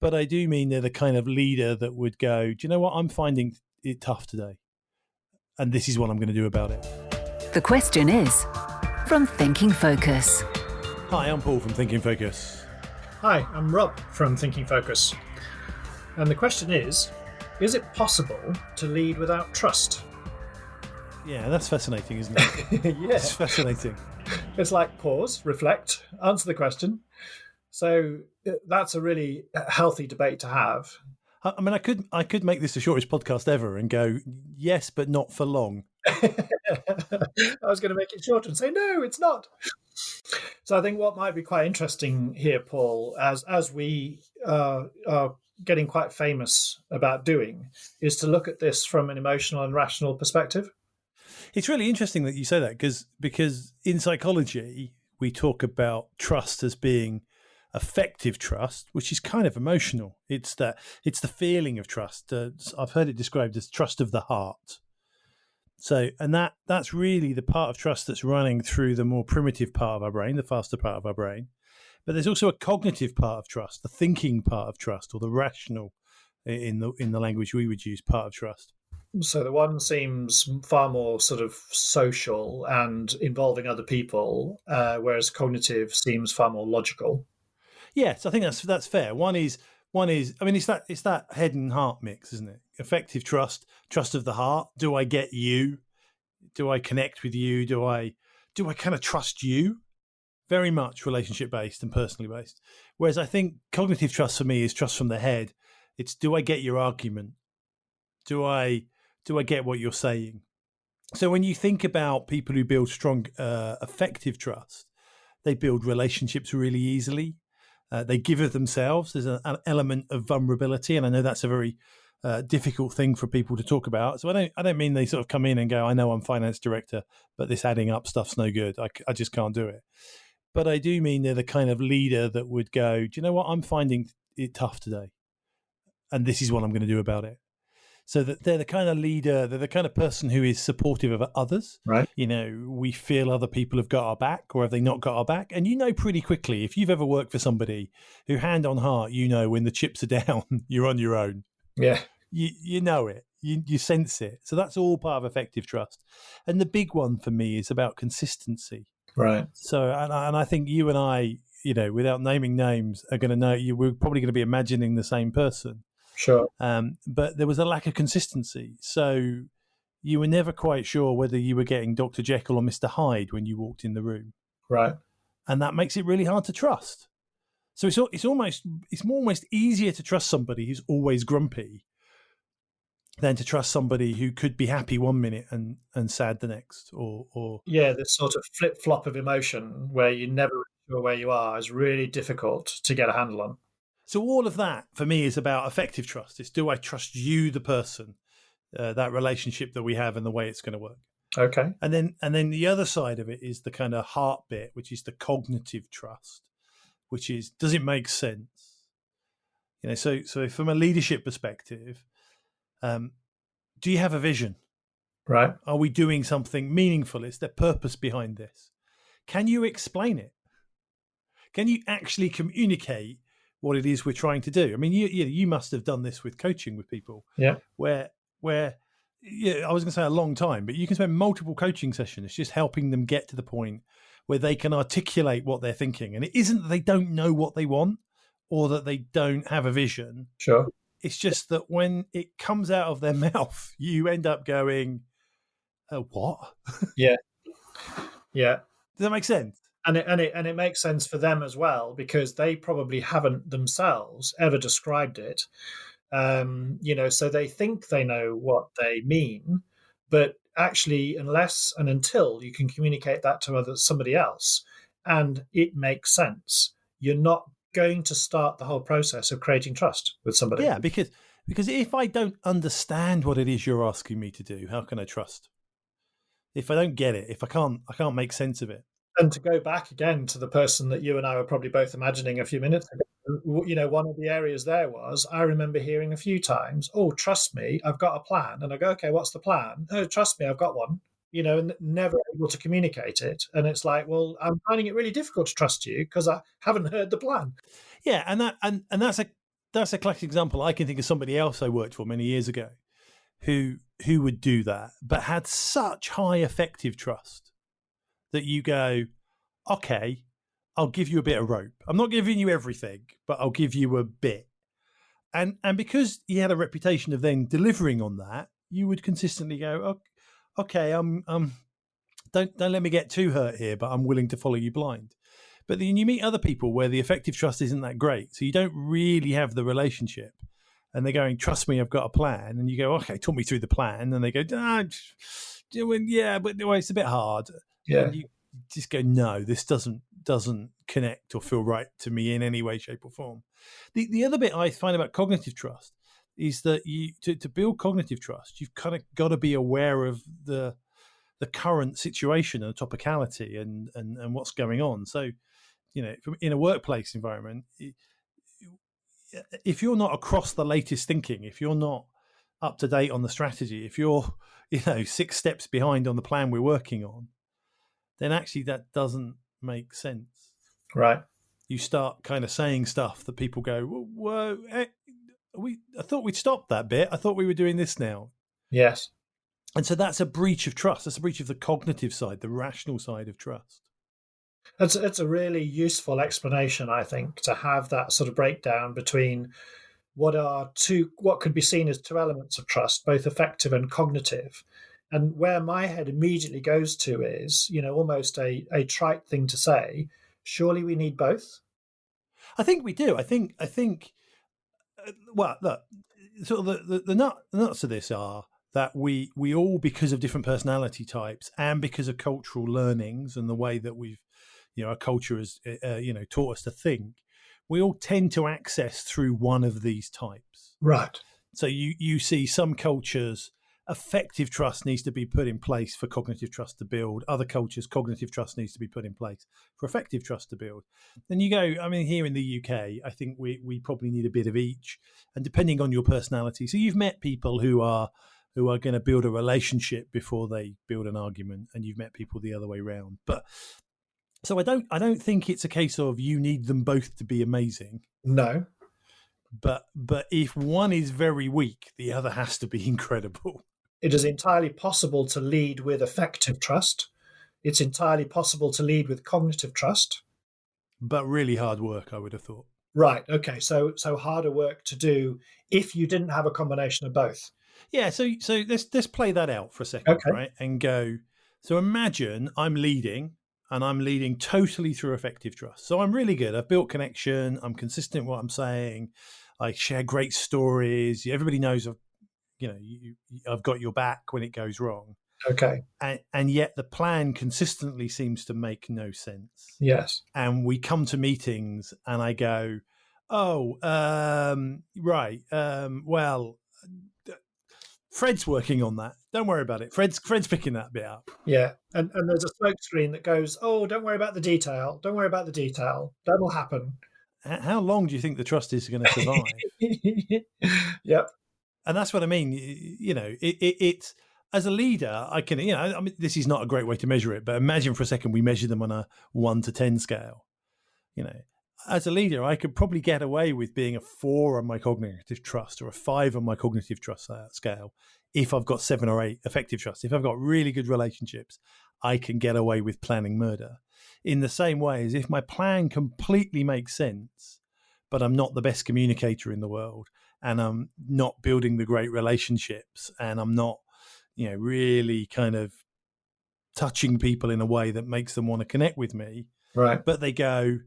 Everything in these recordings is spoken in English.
but I do mean they're the kind of leader that would go, do you know what? I'm finding it tough today, and this is what I'm going to do about it. The question is from Thinking Focus. Hi, I'm Paul from Thinking Focus. Hi, I'm Rob from Thinking Focus. And the question is it possible to lead without trust? Yeah, that's fascinating, isn't it? Yeah. It's fascinating. It's like pause, reflect, answer the question. So that's a really healthy debate to have. I mean, I could make this the shortest podcast ever and go, yes, but not for long. I was going to make it short and say, no, it's not. So I think what might be quite interesting here, Paul, as we are getting quite famous about doing, is to look at this from an emotional and rational perspective. It's really interesting that you say that because in psychology, we talk about trust as being affective trust, which is kind of emotional. It's the feeling of trust. I've heard it described as trust of the heart. So, and that's really the part of trust that's running through the more primitive part of our brain, the faster part of our brain. But there's also a cognitive part of trust, the thinking part of trust, or the rational, in the language we would use, part of trust. So the one seems far more sort of social and involving other people, whereas cognitive seems far more logical. Yes, I think that's fair. One is. I mean, it's that head and heart mix, isn't it? Effective trust of the heart. Do I get you? Do I connect with you? Do I kind of trust you? Very much relationship based and personally based. Whereas I think cognitive trust for me is trust from the head. It's, do I get your argument? Do I get what you're saying? So when you think about people who build strong, effective trust, they build relationships really easily. They give of themselves. There's an element of vulnerability, and I know that's a very difficult thing for people to talk about. So I don't mean they sort of come in and go, I know I'm finance director, but this adding up stuff's no good. I just can't do it. But I do mean they're the kind of leader that would go, do you know what? I'm finding it tough today, and this is what I'm going to do about it. So that they're the kind of leader, they're the kind of person who is supportive of others. Right. You know, we feel other people have got our back, or have they not got our back? And you know pretty quickly, if you've ever worked for somebody who, hand on heart, you know when the chips are down, you're on your own. Yeah. You know it. You sense it. So that's all part of effective trust. And the big one for me is about consistency. Right. So, and I think you and I, you know, without naming names, are going to know we're probably going to be imagining the same person. Sure. But there was a lack of consistency. So you were never quite sure whether you were getting Dr. Jekyll or Mr. Hyde when you walked in the room. Right. And that makes it really hard to trust. So it's almost easier to trust somebody who's always grumpy than to trust somebody who could be happy one minute and sad the next. Or yeah, this sort of flip-flop of emotion where you're never sure where you are is really difficult to get a handle on. So all of that for me is about effective trust. It's, do I trust you, the person, that relationship that we have and the way it's going to work. Okay. And then the other side of it is the kind of heart bit, which is the cognitive trust, which is, does it make sense? You know, so from a leadership perspective, do you have a vision? Right. Are we doing something meaningful? Is there purpose behind this? Can you explain it? Can you actually communicate what it is we're trying to do? I mean, you must have done this with coaching with people. Yeah. Where I was going to say a long time, but you can spend multiple coaching sessions just helping them get to the point where they can articulate what they're thinking. And it isn't that they don't know what they want or that they don't have a vision. Sure. It's just that when it comes out of their mouth, you end up going, what? Yeah. Yeah. Does that make sense? And it makes sense for them as well, because they probably haven't themselves ever described it. So they think they know what they mean, but actually, unless and until you can communicate that to somebody else, and it makes sense, you're not going to start the whole process of creating trust with somebody. Yeah, because if I don't understand what it is you're asking me to do, how can I trust? If I don't get it, if I can't make sense of it. And to go back again to the person that you and I were probably both imagining a few minutes ago, you know, one of the areas there was, I remember hearing a few times, oh, trust me, I've got a plan. And I go, okay, what's the plan? Oh, trust me, I've got one. You know, and never able to communicate it. And it's like, well, I'm finding it really difficult to trust you because I haven't heard the plan. Yeah, and that's a classic example. I can think of somebody else I worked for many years ago who would do that, but had such high effective trust that you go, okay, I'll give you a bit of rope. I'm not giving you everything, but I'll give you a bit. And because he had a reputation of then delivering on that, you would consistently go, okay, don't let me get too hurt here, but I'm willing to follow you blind. But then you meet other people where the effective trust isn't that great, so you don't really have the relationship. And they're going, trust me, I've got a plan. And you go, okay, talk me through the plan. And they go, yeah, but it's a bit hard. Yeah. And you just go, no, this doesn't connect or feel right to me in any way, shape, or form. The other bit I find about cognitive trust is that to build cognitive trust, you've kind of got to be aware of the current situation and the topicality and what's going on. So, in a workplace environment, if you're not across the latest thinking, if you're not up to date on the strategy, if you're 6 steps behind on the plan we're working on, then actually that doesn't make sense. Right. You start kind of saying stuff that people go, whoa, I thought we'd stopped that bit. I thought we were doing this now. Yes. And so that's a breach of trust. That's a breach of the cognitive side, the rational side of trust. It's a really useful explanation, I think, to have that sort of breakdown between what could be seen as two elements of trust, both affective and cognitive. And where my head immediately goes to is, almost a trite thing to say, surely we need both? I think we do. I think well, look, sort of the nuts of this are that we all, because of different personality types and because of cultural learnings and the way that we've, our culture has, taught us to think, we all tend to access through one of these types. Right. So you see some cultures, effective trust needs to be put in place for cognitive trust to build. Other cultures, cognitive trust needs to be put in place for effective trust to build. Then you go, here in the UK, I think we probably need a bit of each. And depending on your personality. So you've met people who are going to build a relationship before they build an argument, and you've met people the other way around. But so I don't think it's a case of you need them both to be amazing. No. But if one is very weak, the other has to be incredible. It is entirely possible to lead with effective trust. It's entirely possible to lead with cognitive trust. But really hard work, I would have thought. Right. Okay. So harder work to do if you didn't have a combination of both. Yeah. So let's play that out for a second, okay. Right? And go. So imagine I'm leading, and I'm leading totally through effective trust. So I'm really good. I've built connection. I'm consistent in what I'm saying. I share great stories. Everybody knows I've got your back when it goes wrong. Okay. And yet the plan consistently seems to make no sense. Yes. And we come to meetings and I go, right. Well, Fred's working on that. Don't worry about it. Fred's picking that bit up. Yeah. And there's a smoke screen that goes, oh, don't worry about the detail. Don't worry about the detail. That'll happen. How long do you think the trust is going to survive? Yep. And that's what I mean. It's as a leader, I can, this is not a great way to measure it, but imagine for a second we measure them on a 1 to 10 scale. As a leader, I could probably get away with being a 4 on my cognitive trust or a 5 on my cognitive trust scale if I've got 7 or 8 effective trust. If I've got really good relationships, I can get away with planning murder. In the same way as if my plan completely makes sense, but I'm not the best communicator in the world, and I'm not building the great relationships, and I'm not, really kind of touching people in a way that makes them want to connect with me. Right. But they go,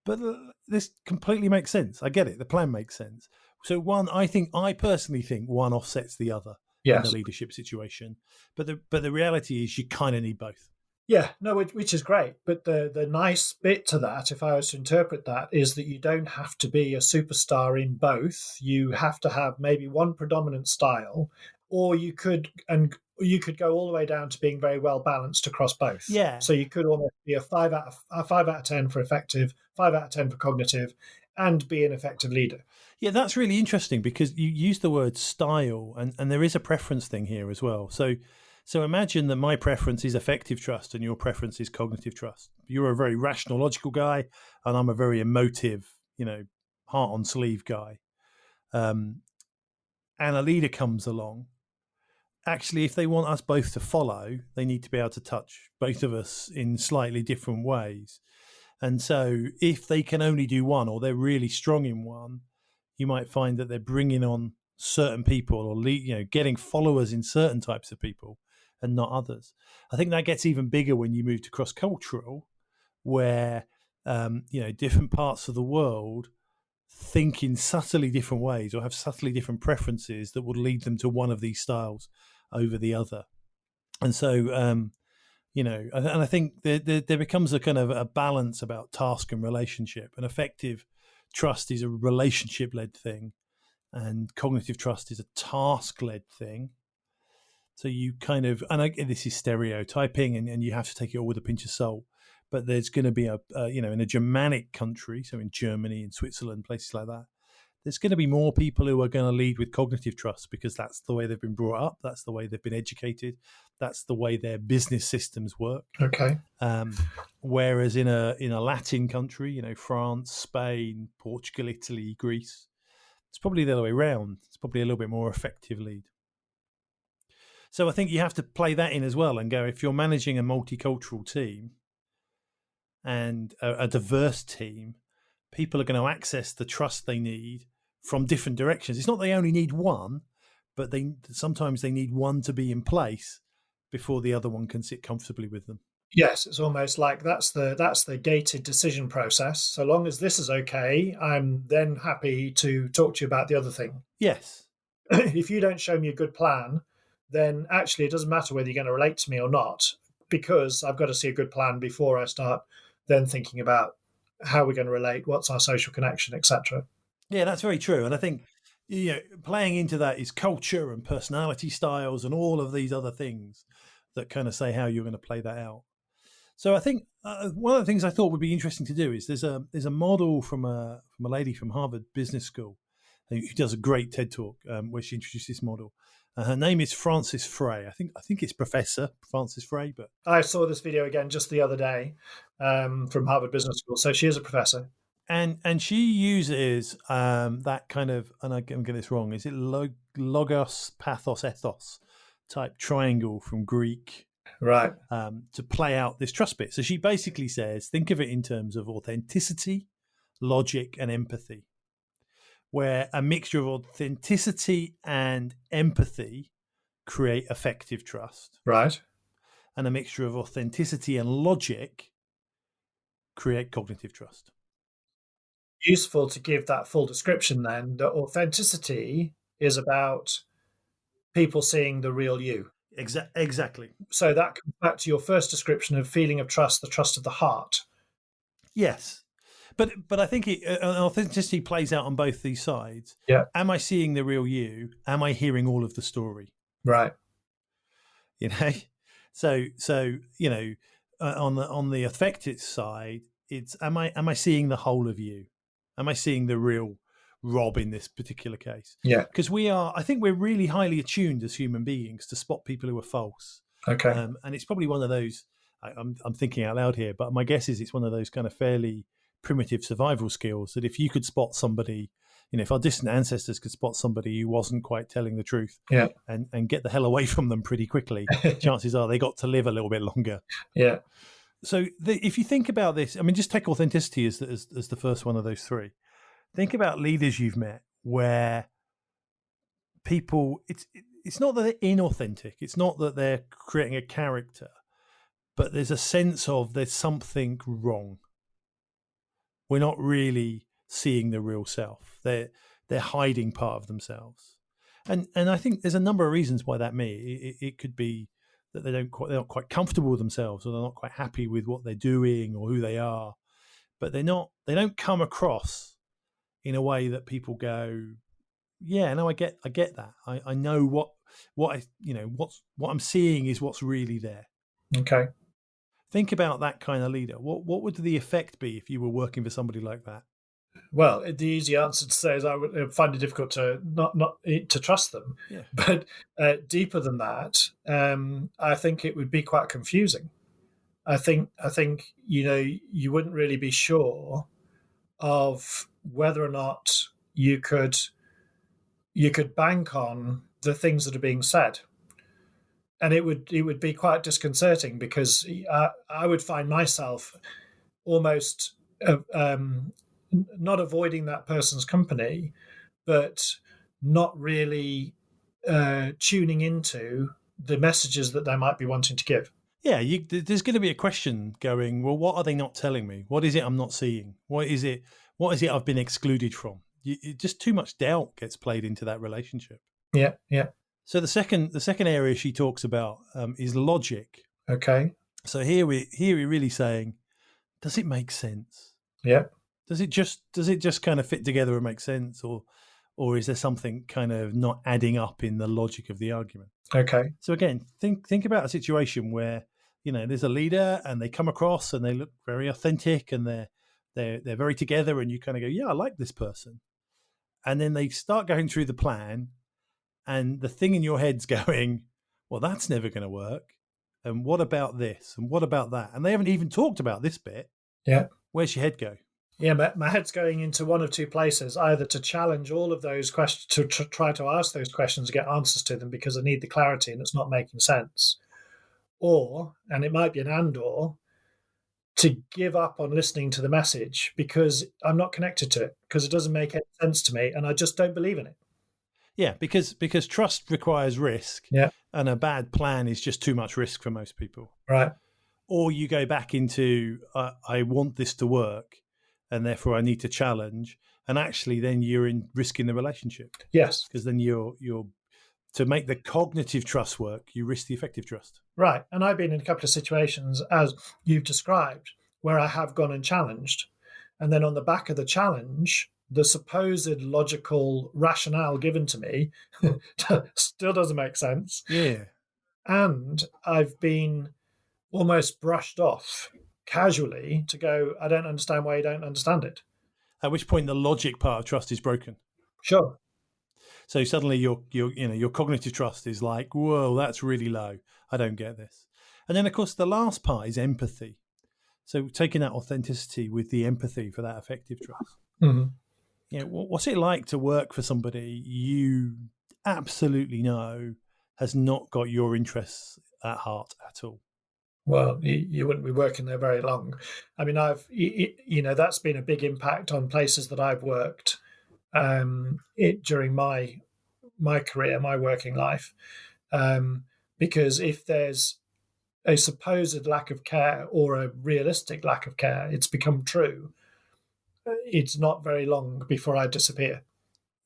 but this completely makes sense. I get it. The plan makes sense. So I personally think one offsets the other in the leadership situation. But the reality is you kind of need both. Yeah, no, which is great. But the nice bit to that, if I was to interpret that, is that you don't have to be a superstar in both. You have to have maybe one predominant style, or you could go all the way down to being very well balanced across both. Yeah. So you could almost be a 5 out of 10 for effective, 5 out of 10 for cognitive, and be an effective leader. Yeah, that's really interesting because you use the word style, and there is a preference thing here as well. So imagine that my preference is effective trust and your preference is cognitive trust. You're a very rational, logical guy, and I'm a very emotive, heart on sleeve guy. and a leader comes along, actually, if they want us both to follow, they need to be able to touch both of us in slightly different ways. And so if they can only do one, or they're really strong in one, you might find that they're bringing on certain people, or getting followers in certain types of people and not others. I think that gets even bigger when you move to cross-cultural, where different parts of the world think in subtly different ways or have subtly different preferences that would lead them to one of these styles over the other. And so, and I think there becomes a kind of a balance about task and relationship. And effective trust is a relationship-led thing, and cognitive trust is a task-led thing. So you kind of, this is stereotyping, and you have to take it all with a pinch of salt. But there's going to be in a Germanic country, so in Germany, in Switzerland, places like that, there's going to be more people who are going to lead with cognitive trust, because that's the way they've been brought up, that's the way they've been educated, that's the way their business systems work. Okay. Whereas in a Latin country, France, Spain, Portugal, Italy, Greece, it's probably the other way around. It's probably a little bit more effective lead. So I think you have to play that in as well and go, if you're managing a multicultural team and a diverse team, people are going to access the trust they need from different directions. It's not they only need one, but sometimes they need one to be in place before the other one can sit comfortably with them. Yes, it's almost like that's the gated decision process. So long as this is okay, I'm then happy to talk to you about the other thing. Yes. If you don't show me a good plan, then actually it doesn't matter whether you're going to relate to me or not, because I've got to see a good plan before I start then thinking about how we're going to relate, what's our social connection, etc. Yeah, that's very true. And I think playing into that is culture and personality styles and all of these other things that kind of say how you're going to play that out. So I think one of the things I thought would be interesting to do is there's a model from a lady from Harvard Business School who does a great TED Talk where she introduced this model. Her name is Frances Frey. I think it's Professor Frances Frey. But I saw this video again just the other day from Harvard Business School. So she is a professor. And she uses that kind of, and I'm getting this wrong, is it logos, pathos, ethos type triangle from Greek, right? To play out this trust bit. So she basically says, think of it in terms of authenticity, logic, and empathy, where a mixture of authenticity and empathy create effective trust. Right. And a mixture of authenticity and logic create cognitive trust. Useful to give that full description then. The authenticity is about people seeing the real you. Exactly. So that comes back to your first description of feeling of trust, the trust of the heart. Yes. But I think authenticity plays out on both these sides. Yeah. Am I seeing the real you? Am I hearing all of the story? Right. So on the affected side, it's am I seeing the whole of you? Am I seeing the real Rob in this particular case? Yeah. Because I think we're really highly attuned as human beings to spot people who are false. Okay. And it's probably one of those. I'm thinking out loud here, but my guess is it's one of those kind of fairly primitive survival skills that if you could spot somebody, if our distant ancestors could spot somebody who wasn't quite telling the truth, yeah, and get the hell away from them pretty quickly, chances are they got to live a little bit longer. Yeah. So if you think about this, I mean, just take authenticity as the first one of those three. Think about leaders you've met where people, it's not that they're inauthentic, it's not that they're creating a character, but there's a sense of there's something wrong. We're not really seeing the real self. They're hiding part of themselves, and I think there's a number of reasons why that may. It could be that they're not quite comfortable with themselves, or they're not quite happy with what they're doing or who they are, but they don't come across in a way that people go, yeah, no, I get that. I know what I'm seeing is what's really there. Okay. Think about that kind of leader. What would the effect be if you were working for somebody like that? Well, the easy answer to say is I would find it difficult to not to trust them. Yeah. But deeper than that, I think it would be quite confusing. I think you wouldn't really be sure of whether or not you could you could bank on the things that are being said. And it would be quite disconcerting, because I would find myself almost not avoiding that person's company, but not really tuning into the messages that they might be wanting to give. Yeah, there's going to be a question going, well, what are they not telling me? What is it I'm not seeing? What is it I've been excluded from? Just too much doubt gets played into that relationship. Yeah, yeah. So the second area she talks about is logic. Okay. So here we're really saying, does it make sense? Yeah. Does it just kind of fit together and make sense, or is there something kind of not adding up in the logic of the argument? Okay. So again, think about a situation where, you know, there's a leader and they come across and they look very authentic and they're very together, and you kind of go, yeah, I like this person. And then they start going through the plan, and the thing in your head's going, well, that's never going to work. And what about this? And what about that? And they haven't even talked about this bit. Yeah. Where's your head go? Yeah, my head's going into one of two places: either to challenge all of those questions, to try to ask those questions and get answers to them because I need the clarity and it's not making sense, or, and it might be an and/or, to give up on listening to the message because I'm not connected to it, because it doesn't make any sense to me and I just don't believe in it. Yeah, because trust requires risk. Yeah. And a bad plan is just too much risk for most people. Right. Or you go back into, I want this to work, and therefore I need to challenge. And actually then you're risking the relationship. Yes. Because then you're to make the cognitive trust work, you risk the effective trust. Right. And I've been in a couple of situations, as you've described, where I have gone and challenged. And then on the back of the challenge, the supposed logical rationale given to me still doesn't make sense. Yeah. And I've been almost brushed off casually to go, I don't understand why you don't understand it. At which point the logic part of trust is broken. Sure. So suddenly your cognitive trust is like, whoa, that's really low. I don't get this. And then of course the last part is empathy. So taking that authenticity with the empathy for that effective trust. Mm-hmm. You know, what's it like to work for somebody you absolutely know has not got your interests at heart at all? Well, you wouldn't be working there very long. I mean, that's been a big impact on places that I've worked during my career, my working life, because if there's a supposed lack of care or a realistic lack of care, it's become true. It's not very long before I disappear.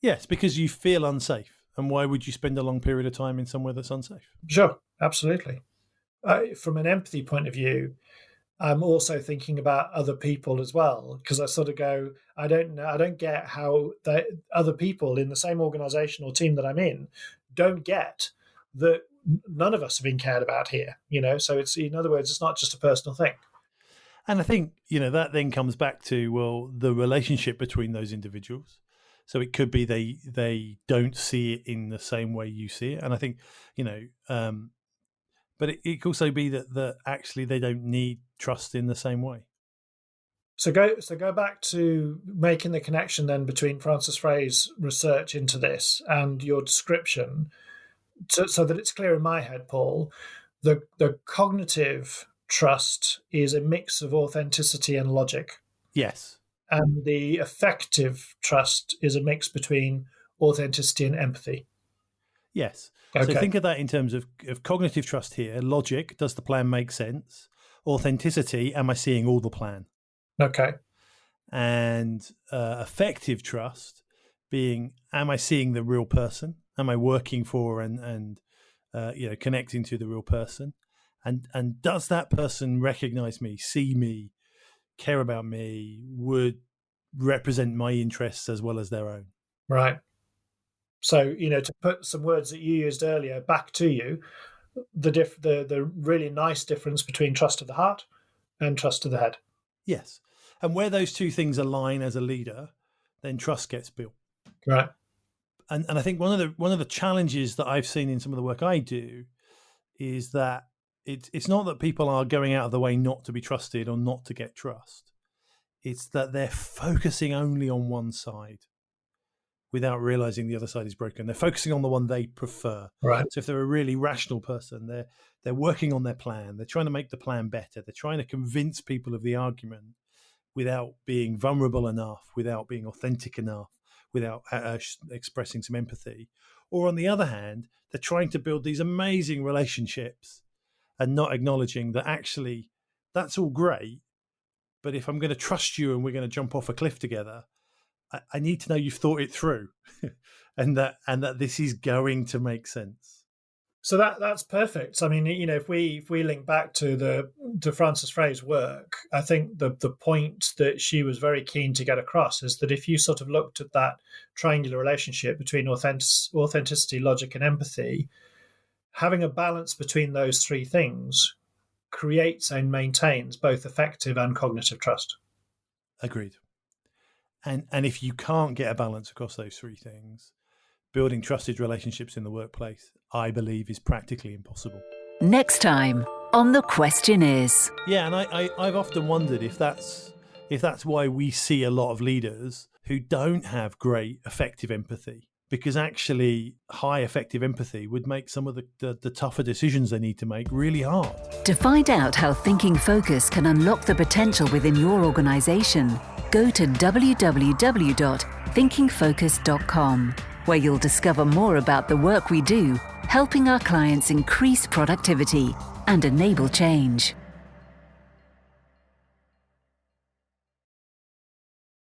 Yes, because you feel unsafe. And why would you spend a long period of time in somewhere that's unsafe? Sure, absolutely. From an empathy point of view, I'm also thinking about other people as well, because I sort of go, I don't get how other people in the same organization or team that I'm in don't get that none of us are being cared about here. So it's, in other words, it's not just a personal thing. And I think, that then comes back to, well, the relationship between those individuals. So it could be they don't see it in the same way you see it. And I think, but it could also be that actually they don't need trust in the same way. So go back to making the connection then between Francis Frey's research into this and your description, so that it's clear in my head, Paul. The cognitive trust is a mix of authenticity and logic. Yes. And the effective trust is a mix between authenticity and empathy. Yes. Okay. So think of that in terms of cognitive trust here. Logic, does the plan make sense? Authenticity, am I seeing all the plan? Okay. And effective trust being, am I seeing the real person? Am I working for and connecting to the real person? And does that person recognize me, see me, care about me, would represent my interests as well as their own? Right. So, to put some words that you used earlier back to you, the really nice difference between trust of the heart and trust of the head. Yes. And where those two things align as a leader, then trust gets built. Right. And I think one of the challenges that I've seen in some of the work I do is that it's not that people are going out of the way not to be trusted or not to get trust. It's that they're focusing only on one side. without realizing the other side is broken. They're focusing on the one they prefer. Right. So if they're a really rational person, they're working on their plan. They're trying to make the plan better. They're trying to convince people of the argument without being vulnerable enough, without being authentic enough, without expressing some empathy. Or on the other hand, they're trying to build these amazing relationships and not acknowledging that actually that's all great, but if I'm going to trust you and we're going to jump off a cliff together, I need to know you've thought it through and that this is going to make sense. So that's perfect. I mean, if we link back to Frances Frey's work, I think the point that she was very keen to get across is that if you sort of looked at that triangular relationship between authenticity, logic, and empathy, having a balance between those three things creates and maintains both effective and cognitive trust. Agreed. And if you can't get a balance across those three things, building trusted relationships in the workplace, I believe, is practically impossible. Next time on The Question Is. Yeah, and I've often wondered if that's why we see a lot of leaders who don't have great effective empathy, because actually high effective empathy would make some of the tougher decisions they need to make really hard. To find out how Thinking Focus can unlock the potential within your organization, go to www.thinkingfocus.com, where you'll discover more about the work we do, helping our clients increase productivity and enable change.